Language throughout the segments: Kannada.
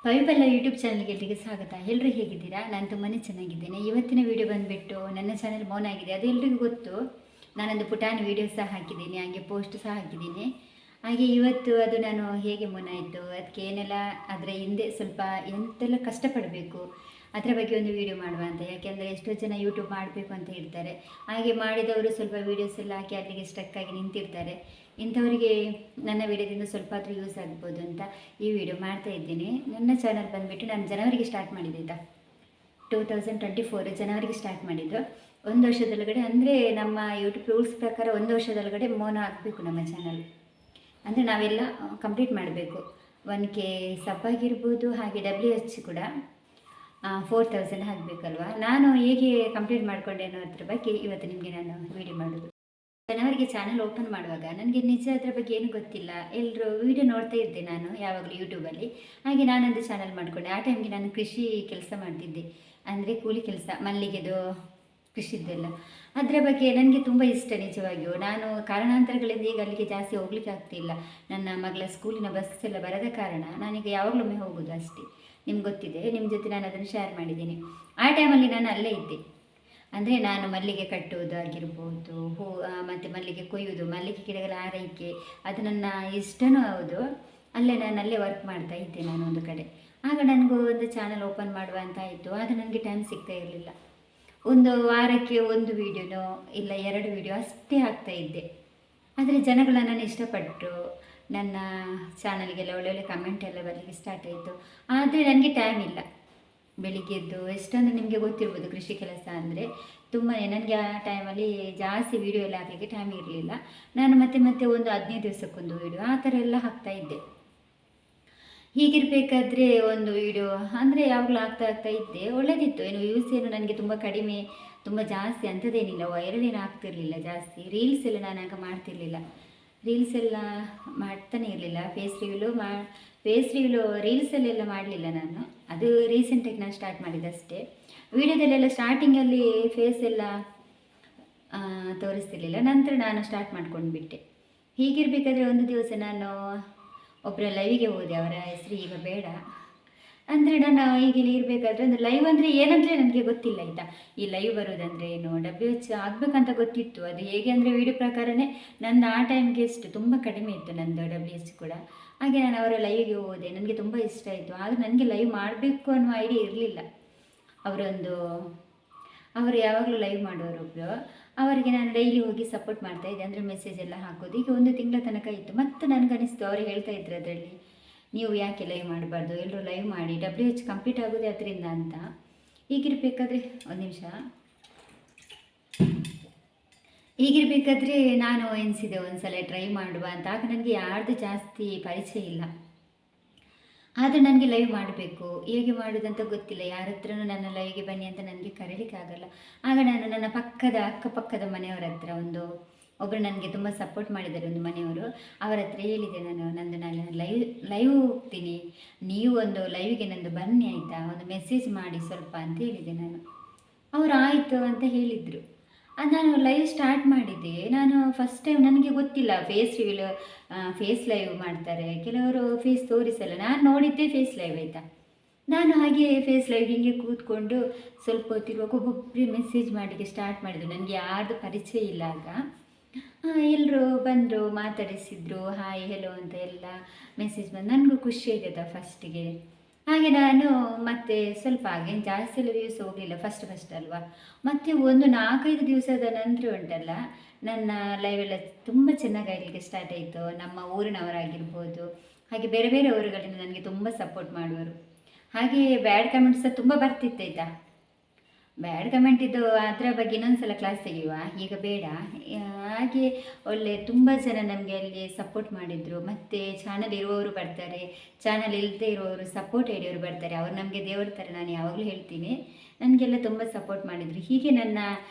ಪವಿಪಲ್ಲ ಯೂಟ್ಯೂಬ್ ಚಾನಲ್ಗೆ ಎಲ್ರಿಗೆ ಸ್ವಾಗತ. ಎಲ್ಲರೂ ಹೇಗಿದ್ದೀರಾ? ನಾನು ತುಂಬಾ ಚೆನ್ನಾಗಿದ್ದೇನೆ. ಇವತ್ತಿನ ವಿಡಿಯೋ ಬಂದುಬಿಟ್ಟು ನನ್ನ ಚಾನಲ್ ಮೌನ ಆಗಿದೆ, ಅದು ಎಲ್ರಿಗೂ ಗೊತ್ತು. ನಾನೊಂದು ಪುಟಾಣಿ ವಿಡಿಯೋ ಸಹ ಹಾಕಿದ್ದೀನಿ, ಹಾಗೆ ಪೋಸ್ಟ್ ಸಹ ಹಾಕಿದ್ದೀನಿ. ಹಾಗೆ ಇವತ್ತು ಅದು ನಾನು ಹೇಗೆ ಮೌನ ಆಯಿತು, ಅದಕ್ಕೆ ಏನೆಲ್ಲ ಅದರ ಹಿಂದೆ ಸ್ವಲ್ಪ ಎಂತೆಲ್ಲ ಕಷ್ಟಪಡಬೇಕು ಅದರ ಬಗ್ಗೆ ಒಂದು ವಿಡಿಯೋ ಮಾಡುವ ಅಂತ. ಯಾಕೆಂದರೆ ಎಷ್ಟೋ ಜನ ಯೂಟ್ಯೂಬ್ ಮಾಡಬೇಕು ಅಂತ ಹೇಳ್ತಾರೆ, ಹಾಗೆ ಮಾಡಿದವರು ಸ್ವಲ್ಪ ವೀಡಿಯೋಸ್ ಎಲ್ಲ ಹಾಕಿ ಅಲ್ಲಿಗೆ ಸ್ಟಕ್ಕಾಗಿ ನಿಂತಿರ್ತಾರೆ. ಇಂಥವರಿಗೆ ನನ್ನ ವಿಡಿಯೋದಿಂದ ಸ್ವಲ್ಪ ಆದರೂ ಯೂಸ್ ಆಗ್ಬೋದು ಅಂತ ಈ ವಿಡಿಯೋ ಮಾಡ್ತಾ ಇದ್ದೀನಿ. ನನ್ನ ಚಾನಲ್ ಬಂದುಬಿಟ್ಟು ನಾನು ಜನವರಿಗೆ ಸ್ಟಾರ್ಟ್ ಮಾಡಿದ್ದೆ ಆಯಿತಾ, 2024 ಜನವರಿಗೆ ಸ್ಟಾರ್ಟ್ ಮಾಡಿದ್ದು. ಒಂದು ವರ್ಷದೊಳಗಡೆ ಅಂದರೆ ನಮ್ಮ ಯೂಟ್ಯೂಬ್ ರೂಲ್ಸ್ ಪ್ರಕಾರ 1 ವರ್ಷದೊಳಗಡೆ ಮೌನ ಆಗಬೇಕು ನಮ್ಮ ಚಾನಲ್. ಅಂದರೆ ನಾವೆಲ್ಲ ಕಂಪ್ಲೀಟ್ ಮಾಡಬೇಕು. 1K ಸಬ್ ಆಗಿರ್ಬೋದು, ಹಾಗೆ WH ಕೂಡ 4000 ಆಗಬೇಕಲ್ವ. ನಾನು ಹೇಗೆ ಕಂಪ್ಲೀಟ್ ಮಾಡಿಕೊಂಡೆ ಅನ್ನೋದ್ರ ಬಗ್ಗೆ ಇವತ್ತು ನಿಮಗೆ ನಾನು ವಿಡಿಯೋ ಮಾಡೋದು. ಜನವರಿಗೆ ಚಾನಲ್ ಓಪನ್ ಮಾಡುವಾಗ ನನಗೆ ನಿಜ ಅದರ ಬಗ್ಗೆ ಏನು ಗೊತ್ತಿಲ್ಲ. ಎಲ್ಲರೂ ವೀಡಿಯೋ ನೋಡ್ತಾ ಇದ್ದೆ ನಾನು ಯಾವಾಗಲೂ ಯೂಟ್ಯೂಬಲ್ಲಿ. ಹಾಗೆ ನಾನೊಂದು ಚಾನಲ್ ಮಾಡಿಕೊಂಡೆ. ಆ ಟೈಮ್ಗೆ ನಾನು ಕೃಷಿ ಕೆಲಸ ಮಾಡ್ತಿದ್ದೆ, ಅಂದರೆ ಕೂಲಿ ಕೆಲಸ, ಮಲ್ಲಿಗೆದು ಕೃಷಿದ್ದೆಲ್ಲ. ಅದರ ಬಗ್ಗೆ ನನಗೆ ತುಂಬ ಇಷ್ಟ ನಿಜವಾಗಿಯೂ. ನಾನು ಕಾರಣಾಂತರಗಳಿಂದ ಈಗ ಅಲ್ಲಿಗೆ ಜಾಸ್ತಿ ಹೋಗ್ಲಿಕ್ಕೆ ಆಗ್ತಿಲ್ಲ. ನನ್ನ ಮಗಳ ಸ್ಕೂಲಿನ ಬಸ್ ಎಲ್ಲ ಬರದ ಕಾರಣ ನಾನೀಗ ಯಾವಾಗಲೊಮ್ಮೆ ಹೋಗೋದು ಅಷ್ಟೇ. ನಿಮ್ಗೆ ಗೊತ್ತಿದೆ, ನಿಮ್ಮ ಜೊತೆ ನಾನು ಅದನ್ನು ಶೇರ್ ಮಾಡಿದ್ದೀನಿ. ಆ ಟೈಮಲ್ಲಿ ನಾನು ಅಲ್ಲೇ ಇದ್ದೆ. ಅಂದರೆ ನಾನು ಮಲ್ಲಿಗೆ ಕಟ್ಟುವುದು ಆಗಿರ್ಬೋದು, ಮತ್ತು ಮಲ್ಲಿಗೆ ಕೊಯ್ಯುವುದು, ಮಲ್ಲಿಗೆ ಗಿಡಗಳ ಆರೈಕೆ, ಅದು ನನ್ನ ಇಷ್ಟನೂ ಹೌದು. ನಾನು ಅಲ್ಲೇ ವರ್ಕ್ ಮಾಡ್ತಾ ಇದ್ದೆ ನಾನು ಒಂದು ಕಡೆ. ಆಗ ನನಗೂ ಒಂದು ಚಾನಲ್ ಓಪನ್ ಮಾಡುವ ಅಂತ ಆಯಿತು. ಆಗ ನನಗೆ ಟೈಮ್ ಸಿಗ್ತಾ ಇರಲಿಲ್ಲ. ಒಂದು ವಾರಕ್ಕೆ 1 ವೀಡಿಯೋನೋ ಇಲ್ಲ 2 ವೀಡಿಯೋ ಅಷ್ಟೇ ಹಾಕ್ತಾ ಇದ್ದೆ. ಆದರೆ ಜನಗಳು ನನ್ನನ್ನು ಇಷ್ಟಪಟ್ಟರು. ನನ್ನ ಚಾನಲ್ಗೆಲ್ಲ ಒಳ್ಳೊಳ್ಳೆ ಕಮೆಂಟ್ ಎಲ್ಲ ಬರಲಿಕ್ಕೆ ಸ್ಟಾರ್ಟ್ ಆಯಿತು. ಆದರೆ ನನಗೆ ಟೈಮ್ ಇಲ್ಲ. ಬೆಳಿಗ್ಗೆದ್ದು ಎಷ್ಟೊಂದು ನಿಮಗೆ ಗೊತ್ತಿರ್ಬೋದು, ಕೃಷಿ ಕೆಲಸ ಅಂದರೆ ತುಂಬಾ ನನಗೆ ಆ ಟೈಮಲ್ಲಿ ಜಾಸ್ತಿ ವೀಡಿಯೋ ಎಲ್ಲ ಹಾಕಲಿಕ್ಕೆ ಟೈಮ್ ಇರಲಿಲ್ಲ. ನಾನು ಮತ್ತೆ ಒಂದು 15 ದಿವಸಕ್ಕೊಂದು ವೀಡಿಯೋ ಆ ಥರ ಎಲ್ಲ ಹಾಕ್ತಾ ಇದ್ದೆ. ಹೀಗಿರಬೇಕಾದ್ರೆ ಒಂದು ವೀಡಿಯೋ ಅಂದರೆ ಯಾವಾಗಲೂ ಆಗ್ತಾ ಇದ್ದೆ, ಒಳ್ಳೆಯದಿತ್ತು. ಏನು ವ್ಯೂಸ್ ಏನು ನನಗೆ ತುಂಬ ಕಡಿಮೆ, ತುಂಬ ಜಾಸ್ತಿ ಅಂಥದ್ದೇನಿಲ್ಲ, ವೈರಲ್ ಏನು ಆಗ್ತಿರಲಿಲ್ಲ ಜಾಸ್ತಿ. ರೀಲ್ಸ್ ಎಲ್ಲ ನಾನು ಆಗ ಮಾಡ್ತಿರ್ಲಿಲ್ಲ, ರೀಲ್ಸ್ ಎಲ್ಲ ಮಾಡ್ತಾನೆ ಇರಲಿಲ್ಲ. ಫೇಸ್ ರಿವ್ಯೂ ರೀಲ್ಸಲ್ಲೆಲ್ಲ ಮಾಡಲಿಲ್ಲ ನಾನು. ಅದು ರೀಸೆಂಟಾಗಿ ನಾನು ಸ್ಟಾರ್ಟ್ ಮಾಡಿದ್ದಷ್ಟೇ. ವೀಡಿಯೋದಲ್ಲೆಲ್ಲ ಸ್ಟಾರ್ಟಿಂಗಲ್ಲಿ ಫೇಸ್ ಎಲ್ಲ ತೋರಿಸ್ತಿರ್ಲಿಲ್ಲ, ನಂತರ ನಾನು ಸ್ಟಾರ್ಟ್ ಮಾಡ್ಕೊಂಡು ಬಿಟ್ಟೆ. ಹೀಗಿರಬೇಕಾದ್ರೆ ಒಂದು ದಿವಸ ನಾನು ಒಬ್ಬರ ಲೈವಿಗೆ ಹೋದೆ, ಅವರ ಹೆಸರು ಈಗ ಬೇಡ. ಅಂದರೆ ನಾನು ಈಗಿಲ್ಲಿ ಇರಬೇಕಾದ್ರೆ ಒಂದು ಲೈವ್ ಅಂದರೆ ಏನಂದರೆ ನನಗೆ ಗೊತ್ತಿಲ್ಲ ಆಯಿತಾ. ಈ ಲೈವ್ ಬರೋದಂದರೆ ಏನು, WH ಆಗಬೇಕಂತ ಗೊತ್ತಿತ್ತು. ಅದು ಹೇಗೆ ಅಂದರೆ ವೀಡಿಯೋ ಪ್ರಕಾರನೇ ನನ್ನ ಆ ಟೈಮ್ಗೆ ಎಷ್ಟು ತುಂಬ ಕಡಿಮೆ ಇತ್ತು ನಂದು WH ಕೂಡ. ಹಾಗೆ ನಾನು ಅವರ ಲೈವಿಗೆ ಹೋದೆ, ನನಗೆ ತುಂಬ ಇಷ್ಟ ಆಯಿತು. ಆದರೆ ನನಗೆ ಲೈವ್ ಮಾಡಬೇಕು ಅನ್ನೋ ಐಡಿಯಾ ಇರಲಿಲ್ಲ. ಅವರು ಯಾವಾಗಲೂ ಲೈವ್ ಮಾಡೋರೊಬ್ಬರು, ಅವರಿಗೆ ನಾನು ಡೈಲಿ ಹೋಗಿ ಸಪೋರ್ಟ್ ಮಾಡ್ತಾಯಿದ್ದೆ, ಅಂದರೆ ಮೆಸೇಜ್ ಎಲ್ಲ ಹಾಕೋದು. ಈಗ 1 ತಿಂಗಳ ತನಕ ಇತ್ತು. ಮತ್ತು ನನಗನ್ನಿಸ್ತು, ಅವರು ಹೇಳ್ತಾ ಇದ್ರು ಅದರಲ್ಲಿ, ನೀವು ಯಾಕೆ ಲೈವ್ ಮಾಡಬಾರ್ದು, ಎಲ್ಲರೂ ಲೈವ್ ಮಾಡಿ, WH ಕಂಪ್ಲೀಟ್ ಆಗೋದೇ ಅದರಿಂದ ಅಂತ. ಹೀಗಿರಬೇಕಾದ್ರೆ ಒಂದು ನಿಮಿಷ, ಹೀಗಿರಬೇಕಾದ್ರೆ ನಾನು ಎನಿಸಿದೆ ಒಂದು ಸಲ ಟ್ರೈ ಮಾಡುವ ಅಂತ. ಆಗ ನನಗೆ ಯಾರ್ದು ಜಾಸ್ತಿ ಪರಿಚಯ ಇಲ್ಲ, ಆದರೆ ನನಗೆ ಲೈವ್ ಮಾಡಬೇಕು, ಹೇಗೆ ಮಾಡೋದಂತ ಗೊತ್ತಿಲ್ಲ. ಯಾರ ಹತ್ರನೂ ನನ್ನ ಲೈವ್ಗೆ ಬನ್ನಿ ಅಂತ ನನಗೆ ಕರೀಲಿಕ್ಕಾಗಲ್ಲ. ಆಗ ನಾನು ನನ್ನ ಅಕ್ಕಪಕ್ಕದ ಮನೆಯವರ ಹತ್ರ ಒಬ್ಬರು ನನಗೆ ತುಂಬ ಸಪೋರ್ಟ್ ಮಾಡಿದ್ದಾರೆ, ಒಂದು ಮನೆಯವರು, ಅವರ ಹತ್ರ ಹೇಳಿದೆ ನಾನು ಲೈವ್ ಹೋಗ್ತೀನಿ, ನೀವು ಒಂದು ಲೈವ್ಗೆ ನಂದು ಬನ್ನಿ ಆಯಿತಾ, ಒಂದು ಮೆಸೇಜ್ ಮಾಡಿ ಸ್ವಲ್ಪ ಅಂತ ಹೇಳಿದೆ ನಾನು. ಅವರು ಆಯಿತು ಅಂತ ಹೇಳಿದರು. ನಾನು ಲೈವ್ ಸ್ಟಾರ್ಟ್ ಮಾಡಿದ್ದೆ. ನಾನು ಫಸ್ಟ್ ಟೈಮ್, ನನಗೆ ಗೊತ್ತಿಲ್ಲ ಫೇಸ್ ಲೈವ್ ಮಾಡ್ತಾರೆ, ಕೆಲವರು ಫೇಸ್ ತೋರಿಸಲ್ಲ. ನಾನು ನೋಡಿದ್ದೆ ಫೇಸ್ ಲೈವ್ ಆಯಿತಾ. ನಾನು ಹಾಗೆ ಫೇಸ್ ಲೈವ್ ಹೀಗೆ ಕೂತ್ಕೊಂಡು ಸ್ವಲ್ಪ ಹೊತ್ತಿರುವಾಗ ಒಬ್ಬೊಬ್ಬರೇ ಮೆಸೇಜ್ ಮಾಡಲಿಕ್ಕೆ ಸ್ಟಾರ್ಟ್ ಮಾಡಿದ್ರು. ನನಗೆ ಯಾರ್ದು ಪರಿಚಯ ಇಲ್ಲ ಆಗ. ಎಲ್ಲರೂ ಬಂದರು, ಮಾತಾಡಿಸಿದ್ರು, ಹಾಯ್ ಹೆಲೋ ಅಂತ ಎಲ್ಲ ಮೆಸೇಜ್ ಬಂದು ನನಗೂ ಖುಷಿ ಆಯ್ತದ ಫಸ್ಟಿಗೆ. ಹಾಗೆ ನಾನು ಮತ್ತೆ ಸ್ವಲ್ಪ ಹಾಗೆ ಜಾಸ್ತಿ ಎಲ್ಲ ವ್ಯೂಸ್ ಹೋಗಲಿಲ್ಲ, ಫಸ್ಟ್ ಅಲ್ವಾ. ಮತ್ತು ಒಂದು 4-5 ದಿವಸದ ನಂತರ ಉಂಟಲ್ಲ, ನನ್ನ ಲೈವೆಲ್ಲ ತುಂಬ ಚೆನ್ನಾಗಿ ಆಗಲಿಕ್ಕೆ ಸ್ಟಾರ್ಟ್ ಆಯಿತು. ನಮ್ಮ ಊರಿನವರಾಗಿರ್ಬೋದು, ಹಾಗೆ ಬೇರೆ ಬೇರೆ ಊರುಗಳಿಂದ ನನಗೆ ತುಂಬ ಸಪೋರ್ಟ್ ಮಾಡುವರು. ಹಾಗೆ ಬ್ಯಾಡ್ ಕಮೆಂಟ್ಸ್ ಸಹ ತುಂಬ ಬರ್ತಿತ್ತಾಯ್ತಾ. ಬ್ಯಾಡ್ ಕಮೆಂಟ್ ಇದ್ದು ಅದರ ಬಗ್ಗೆ ಇನ್ನೊಂದು ಸಲ ಕ್ಲಾಸ್ ತೆಗೆಯುವ, ಈಗ ಬೇಡ. ಹಾಗೆ ತುಂಬ ಜನ ನಮಗೆ ಅಲ್ಲಿ ಸಪೋರ್ಟ್ ಮಾಡಿದರು. ಮತ್ತು ಚಾನಲ್ ಇರುವವರು ಬರ್ತಾರೆ, ಚಾನಲ್ ಇಲ್ಲದೆ ಇರುವವರು ಸಪೋರ್ಟ್ ಹಿಡಿಯೋರು ಬರ್ತಾರೆ. ಅವರು ನಮಗೆ ದೇವರ ಥರ, ನಾನು ಯಾವಾಗಲೂ ಹೇಳ್ತೀನಿ. ನನಗೆಲ್ಲ ತುಂಬ ಸಪೋರ್ಟ್ ಮಾಡಿದರು. ಹೀಗೆ ನನ್ನ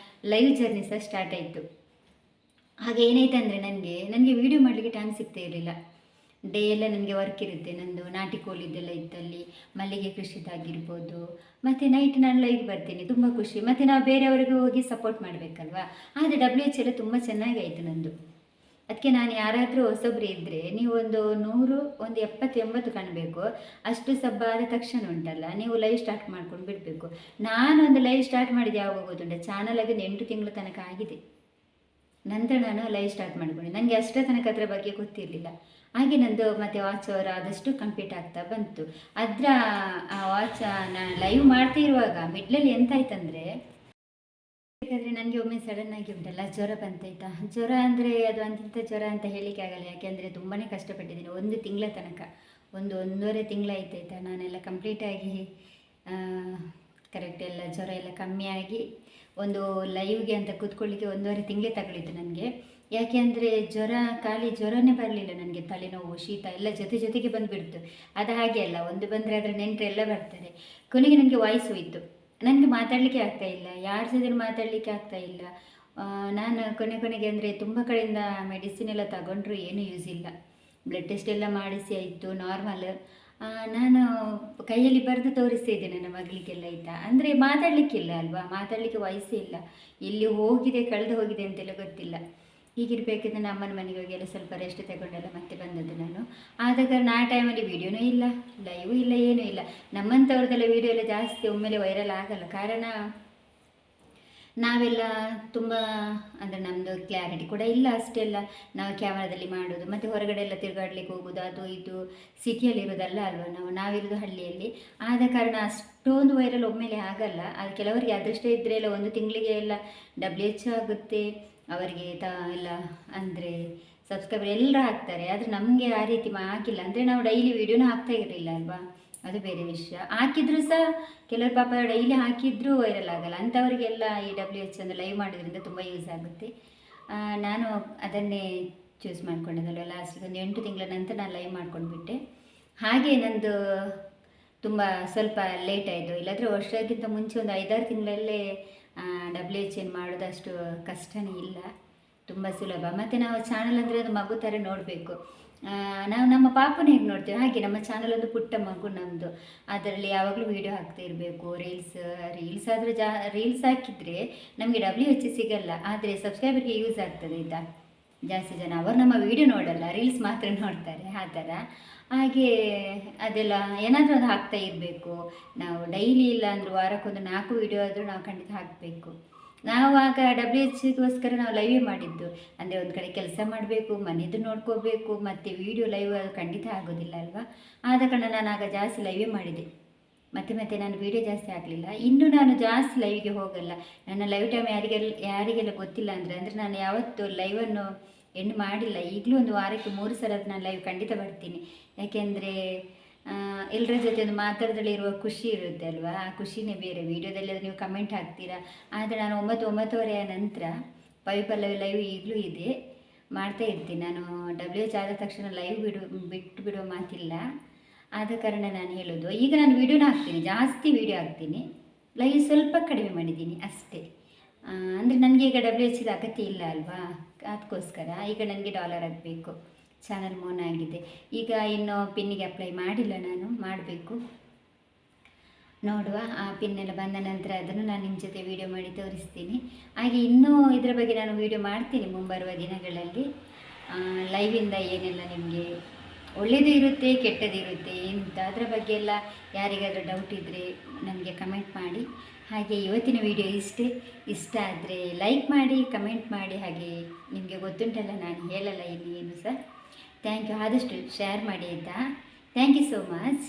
ಲೈವ್ ಜರ್ನಿ ಸಹ ಸ್ಟಾರ್ಟ್ ಆಯಿತು. ಹಾಗೆ ಏನಾಯ್ತು ಅಂದರೆ ನನಗೆ ವೀಡಿಯೋ ಮಾಡಲಿಕ್ಕೆ ಟೈಮ್ ಸಿಗ್ತಾ ಇರಲಿಲ್ಲ. ಡೇ ಎಲ್ಲ ನನಗೆ ವರ್ಕ್ ಇರುತ್ತೆ, ನಂದು ನಾಟಿ ಕೋಳಿದ್ದೆಲ್ಲ ಇತ್ತಲ್ಲಿ, ಮಲ್ಲಿಗೆ ಕೃಷಿದಾಗಿರ್ಬೋದು. ಮತ್ತು ನೈಟ್ ನಾನು ಲೈವ್ ಬರ್ತೀನಿ, ತುಂಬ ಖುಷಿ. ಮತ್ತು ನಾವು ಬೇರೆಯವರಿಗೂ ಹೋಗಿ ಸಪೋರ್ಟ್ ಮಾಡಬೇಕಲ್ವಾ. ಆದರೆ WH ಎಲ್ಲ ತುಂಬ ಚೆನ್ನಾಗಿ ಆಯಿತು ನಂದು. ಅದಕ್ಕೆ ನಾನು ಯಾರಾದರೂ ಹೊಸೊಬ್ರು ಇದ್ದರೆ ನೀವು ಒಂದು 100 ಒಂದು 70 80 ಕಾಣಬೇಕು. ಅಷ್ಟು ಸಬ್ಬ ಆದ ತಕ್ಷಣ ಉಂಟಲ್ಲ ನೀವು ಲೈವ್ ಸ್ಟಾರ್ಟ್ ಮಾಡ್ಕೊಂಡು ಬಿಡಬೇಕು. ನಾನೊಂದು ಲೈವ್ ಸ್ಟಾರ್ಟ್ ಮಾಡಿದ್ದು ಯಾವಾಗ ಗೊತ್ತುಂಟ, ಚಾನಲ್ ಆಗಿ 8 ತಿಂಗಳ ತನಕ ಆಗಿದೆ. ನಂತರ ನಾನು ಲೈವ್ ಸ್ಟಾರ್ಟ್ ಮಾಡಿಕೊಂಡೆ. ನನಗೆ ಅಷ್ಟೇ ತನಕ ಅದರ ಬಗ್ಗೆ ಗೊತ್ತಿರಲಿಲ್ಲ. ಹಾಗೆ ನಂದು ಮತ್ತು ವಾಚ್ ಅವರ್ ಆದಷ್ಟು ಕಂಪ್ಲೀಟ್ ಆಗ್ತಾ ಬಂತು. ಅದರ ವಾಚ್ ನಾನು ಲೈವ್ ಮಾಡ್ತಾ ಇರುವಾಗ ಮಿಡ್ಲಲ್ಲಿ ಎಂತಾಯ್ತಂದರೆ, ಯಾಕಂದರೆ ನನಗೆ ಒಮ್ಮೆ ಸಡನ್ನಾಗಿ ಉಂಟಲ್ಲ ಜ್ವರ ಬಂತಾಯ್ತಾ. ಜ್ವರ ಅಂದರೆ ಅದು ಅಂತಿಂಥ ಜ್ವರ ಅಂತ ಹೇಳಲಿಕ್ಕೆ ಆಗಲ್ಲ, ಯಾಕೆಂದರೆ ತುಂಬಾ ಕಷ್ಟಪಟ್ಟಿದ್ದೀನಿ. 1 ತಿಂಗಳ ತನಕ, 1.5 ತಿಂಗಳಾಯ್ತಾಯ್ತಾ ನಾನೆಲ್ಲ ಕಂಪ್ಲೀಟಾಗಿ ಕರೆಕ್ಟ್ ಎಲ್ಲ ಜ್ವರ ಎಲ್ಲ ಕಮ್ಮಿಯಾಗಿ ಒಂದು ಲೈವ್ಗೆ ಅಂತ ಕೂತ್ಕೊಳ್ಳಿಕ್ಕೆ 1.5 ತಿಂಗಳೇ ತಗೊಳ್ಳಿತ್ತು ನನಗೆ. ಯಾಕೆಂದರೆ ಖಾಲಿ ಜ್ವರನೇ ಬರಲಿಲ್ಲ ನನಗೆ, ತಲೆನೋವು ಶೀತ ಎಲ್ಲ ಜೊತೆಗೆ ಬಂದುಬಿಡ್ತು. ಅದು ಹಾಗೆ ಅಲ್ಲ, ಒಂದು ಬಂದರೆ ಅದರ ನೆಂಟರೆಲ್ಲ ಬರ್ತಾರೆ. ಕೊನೆಗೆ ನನಗೆ ವಾಯ್ಸ್ ಹೋಯಿತು, ನನಗೆ ಮಾತಾಡಲಿಕ್ಕೆ ಆಗ್ತಾಯಿಲ್ಲ, ಯಾರ ಜೊತೆ ಮಾತಾಡಲಿಕ್ಕೆ ಆಗ್ತಾಯಿಲ್ಲ. ನಾನು ಕೊನೆಗೆ ಅಂದರೆ ತುಂಬ ಕಡೆಯಿಂದ ಮೆಡಿಸಿನ್ ಎಲ್ಲ ತಗೊಂಡ್ರು ಏನೂ ಯೂಸ್ ಇಲ್ಲ. ಬ್ಲಡ್ ಟೆಸ್ಟ್ ಎಲ್ಲ ಮಾಡಿಸಿ ಆಯಿತು, ನಾರ್ಮಲ್. ನಾನು ಕೈಯಲ್ಲಿ ಬರೆದು ತೋರಿಸ್ತಿದ್ದೆ ನನ್ನ ಮಗಳಿಗೆಲ್ಲ ಆಯಿತಾ. ಅಂದರೆ ಮಾತಾಡಲಿಕ್ಕಿಲ್ಲ ಅಲ್ವಾ, ಮಾತಾಡಲಿಕ್ಕೆ ವಯಸ್ಸೇ ಇಲ್ಲ, ಎಲ್ಲಿ ಹೋಗಿದೆ ಕಳೆದು ಹೋಗಿದೆ ಅಂತೆಲ್ಲ ಗೊತ್ತಿಲ್ಲ. ಹೀಗಿರಬೇಕಿದ್ರೆ ನಮ್ಮ ಅಮ್ಮನ ಮನೆಗೆ ಹೋಗಿ ಎಲ್ಲ ಸ್ವಲ್ಪ ರೆಸ್ಟ್ ತಗೊಂಡೆಲ್ಲ ಮತ್ತೆ ಬಂದದ್ದು ನಾನು. ಆದ ಕಾರಣ ಆ ಟೈಮಲ್ಲಿ ವೀಡಿಯೋನೂ ಇಲ್ಲ, ಲೈವೂ ಇಲ್ಲ, ಏನೂ ಇಲ್ಲ. ನಮ್ಮಂಥವ್ರದ್ದೆಲ್ಲ ವೀಡಿಯೋ ಎಲ್ಲ ಜಾಸ್ತಿ ಒಮ್ಮೆಲೆ ವೈರಲ್ ಆಗಲ್ಲ. ಕಾರಣ ನಾವೆಲ್ಲ ತುಂಬ ಅಂದರೆ ನಮ್ಮದು ಕ್ಲಾರಿಟಿ ಕೂಡ ಇಲ್ಲ ಅಷ್ಟೆಲ್ಲ. ನಾವು ಕ್ಯಾಮರಾದಲ್ಲಿ ಮಾಡೋದು ಮತ್ತು ಹೊರಗಡೆ ಎಲ್ಲ ತಿರುಗಾಡ್ಲಿಕ್ಕೆ ಹೋಗೋದು, ಅದು ಇದು ಸಿಟಿಯಲ್ಲಿರೋದಲ್ಲ ಅಲ್ವಾ, ನಾವಿರೋದು ಹಳ್ಳಿಯಲ್ಲಿ. ಆದ ಕಾರಣ ಅಷ್ಟೊಂದು ವೈರಲ್ ಒಮ್ಮೆಲೆ ಆಗಲ್ಲ. ಅದು ಕೆಲವರಿಗೆ ಅದೃಷ್ಟ ಇದ್ದರೆ ಎಲ್ಲ 1 ತಿಂಗಳಿಗೆ ಎಲ್ಲ WH ಆಗುತ್ತೆ ಅವರಿಗೆ ಎಲ್ಲ, ಅಂದರೆ ಸಬ್ಸ್ಕ್ರೈಬರ್ ಎಲ್ಲರೂ ಹಾಕ್ತಾರೆ. ಆದರೆ ನಮಗೆ ಆ ರೀತಿ ಆಗಿಲ್ಲ. ಅಂದರೆ ನಾವು ಡೈಲಿ ವೀಡಿಯೋನ ಹಾಕ್ತಾ ಇರಲಿಲ್ಲ ಅಲ್ವಾ, ಅದು ಬೇರೆ ವಿಷಯ. ಹಾಕಿದರೂ ಸಹ ಕೆಲವರು ಪಾಪ ಡೈಲಿ ಹಾಕಿದರೂ ವೈರಲ್ ಆಗಲ್ಲ. ಅಂಥವರಿಗೆಲ್ಲ ಈ WH ಅಂದರೆ ಲೈವ್ ಮಾಡೋದ್ರಿಂದ ತುಂಬ ಯೂಸ್ ಆಗುತ್ತೆ. ನಾನು ಅದನ್ನೇ ಚೂಸ್ ಮಾಡ್ಕೊಂಡಿದ್ದಲ್ವ, ಲಾಸ್ಟಿಗೆ ಒಂದು 8 ತಿಂಗಳ ನಂತರ ನಾನು ಲೈವ್ ಮಾಡ್ಕೊಂಡ್ಬಿಟ್ಟೆ. ಹಾಗೆ ನಂದು ತುಂಬ ಸ್ವಲ್ಪ ಲೇಟ್ ಆಯಿತು. ಇಲ್ಲಾಂದರೆ ವರ್ಷಕ್ಕಿಂತ ಮುಂಚೆ ಒಂದು 5-6 ತಿಂಗಳಲ್ಲೇ WH ಏನು ಮಾಡೋದು ಅಷ್ಟು ಕಷ್ಟನೇ ಇಲ್ಲ, ತುಂಬ ಸುಲಭ. ಮತ್ತು ನಾವು ಚಾನಲ್ ಅಂದರೆ ಅದು ಮಗು ಥರ ನೋಡಬೇಕು. ನಾವು ನಮ್ಮ ಪಾಪನ ಹೇಗೆ ನೋಡ್ತೇವೆ ಹಾಗೆ ನಮ್ಮ ಚಾನಲ್ ಒಂದು ಪುಟ್ಟ ಮಗು ನಮ್ಮದು. ಅದರಲ್ಲಿ ಯಾವಾಗಲೂ ವೀಡಿಯೋ ಹಾಕ್ತಾ ಇರಬೇಕು. ರೀಲ್ಸ್ ಆದರೆ ರೀಲ್ಸ್ ಹಾಕಿದರೆ ನಮಗೆ WH ಸಿಗಲ್ಲ, ಆದರೆ ಸಬ್ಸ್ಕ್ರೈಬರ್ಗೆ ಯೂಸ್ ಆಗ್ತದೆ ಆಯಿತಾ. ಜಾಸ್ತಿ ಜನ ಅವರು ನಮ್ಮ ವೀಡಿಯೋ ನೋಡಲ್ಲ, ರೀಲ್ಸ್ ಮಾತ್ರ ನೋಡ್ತಾರೆ, ಆ ಥರ. ಹಾಗೆ ಅದೆಲ್ಲ ಏನಾದರೂ ಒಂದು ಹಾಕ್ತಾ ಇರಬೇಕು ನಾವು. ಡೈಲಿ ಇಲ್ಲ ಅಂದರೂ ವಾರಕ್ಕೊಂದು 4 ವೀಡಿಯೋ ಆದರೂ ನಾವು ಖಂಡಿತ ಹಾಕಬೇಕು. ನಾವು ಆಗ WHಗೋಸ್ಕರ ನಾವು ಲೈವೇ ಮಾಡಿದ್ದು. ಅಂದರೆ ಒಂದು ಕಡೆ ಕೆಲಸ ಮಾಡಬೇಕು, ಮನೆಯದು ನೋಡ್ಕೋಬೇಕು, ಮತ್ತು ವೀಡಿಯೋ ಲೈವ್ ಅದು ಖಂಡಿತ ಆಗೋದಿಲ್ಲ ಅಲ್ವಾ. ಆದ ಕಾರಣ ನಾನು ಆಗ ಜಾಸ್ತಿ ಲೈವೇ ಮಾಡಿದೆ. ಮತ್ತೆ ನಾನು ವೀಡಿಯೋ ಜಾಸ್ತಿ ಹಾಕಲಿಲ್ಲ. ಇನ್ನು ನಾನು ಜಾಸ್ತಿ ಲೈವ್ಗೆ ಹೋಗಲ್ಲ. ನನ್ನ ಲೈವ್ ಟೈಮ್ ಯಾರಿಗೆಲ್ಲ ಗೊತ್ತಿಲ್ಲ ಅಂದರೆ ನಾನು ಯಾವತ್ತೂ ಲೈವನ್ನು ಎಂಡ್ ಮಾಡಿಲ್ಲ. ಈಗಲೂ ಒಂದು ವಾರಕ್ಕೆ 3 ಸಲ ನಾನು ಲೈವ್ ಖಂಡಿತ ಬರ್ತೀನಿ. ಯಾಕೆಂದರೆ ಎಲ್ಲರ ಜೊತೆ ಒಂದು ಮಾತಾಡೋದ್ರಲ್ಲಿರುವ ಖುಷಿ ಇರುತ್ತೆ ಅಲ್ವಾ, ಆ ಖುಷಿನೇ ಬೇರೆ. ವೀಡಿಯೋದಲ್ಲಿ ನೀವು ಕಮೆಂಟ್ ಹಾಕ್ತೀರಾ. ಆದರೆ ನಾನು 9-9:30 ನಂತರ ಪಲ್ಲವಿ ಲೈವ್ ಈಗಲೂ ಇದೆ, ಮಾಡ್ತಾ ಇರ್ತೀನಿ. ನಾನು WH ಆದ ತಕ್ಷಣ ಲೈವ್ ಬಿಟ್ಟು ಬಿಡೋ ಮಾತಿಲ್ಲ. ಆದ ಕಾರಣ ನಾನು ಹೇಳೋದು, ಈಗ ನಾನು ವೀಡಿಯೋನ ಹಾಕ್ತೀನಿ, ಜಾಸ್ತಿ ವೀಡಿಯೋ ಹಾಕ್ತೀನಿ, ಲೈವ್ ಸ್ವಲ್ಪ ಕಡಿಮೆ ಮಾಡಿದ್ದೀನಿ ಅಷ್ಟೇ. ಅಂದರೆ ನನಗೆ ಈಗ WHದ ಅಗತ್ಯ ಇಲ್ಲ ಅಲ್ವಾ, ಅದಕ್ಕೋಸ್ಕರ ಈಗ ನನಗೆ ಡಾಲರ್ ಆಗಬೇಕು. ಚಾನಲ್ ಮೋನ್ ಆಗಿದೆ. ಈಗ ಇನ್ನು ಪಿನ್ನಿಗೆ ಅಪ್ಲೈ ಮಾಡಿಲ್ಲ, ನಾನು ಮಾಡಬೇಕು, ನೋಡುವ. ಆ ಪಿನ್ನೆಲ್ಲ ಬಂದ ನಂತರ ಅದನ್ನು ನಾನು ನಿಮ್ಮ ಜೊತೆ ವೀಡಿಯೋ ಮಾಡಿ ತೋರಿಸ್ತೀನಿ. ಹಾಗೆ ಇನ್ನೂ ಇದರ ಬಗ್ಗೆ ನಾನು ವೀಡಿಯೋ ಮಾಡ್ತೀನಿ ಮುಂಬರುವ ದಿನಗಳಲ್ಲಿ. ಲೈವಿಂದ ಏನೆಲ್ಲ ನಿಮಗೆ ಒಳ್ಳೆಯದು ಇರುತ್ತೆ, ಕೆಟ್ಟದ್ದು ಇರುತ್ತೆ ಅಂತ, ಅದರ ಬಗ್ಗೆ ಎಲ್ಲ ಯಾರಿಗಾದರೂ ಡೌಟ್ ಇದ್ದರೆ ನನಗೆ ಕಮೆಂಟ್ ಮಾಡಿ. ಹಾಗೆ ಇವತ್ತಿನ ವಿಡಿಯೋ ಇಷ್ಟ ಆದರೆ ಲೈಕ್ ಮಾಡಿ, ಕಮೆಂಟ್ ಮಾಡಿ. ಹಾಗೆ ನಿಮಗೆ ಗೊತ್ತುಂಟಲ್ಲ, ನಾನು ಹೇಳಲ್ಲ ಇನ್ನೇನು ಸಹ. Thank you. ಆದಷ್ಟು ಶೇರ್ ಮಾಡಿ ಆಯಿತಾ. Thank you so much.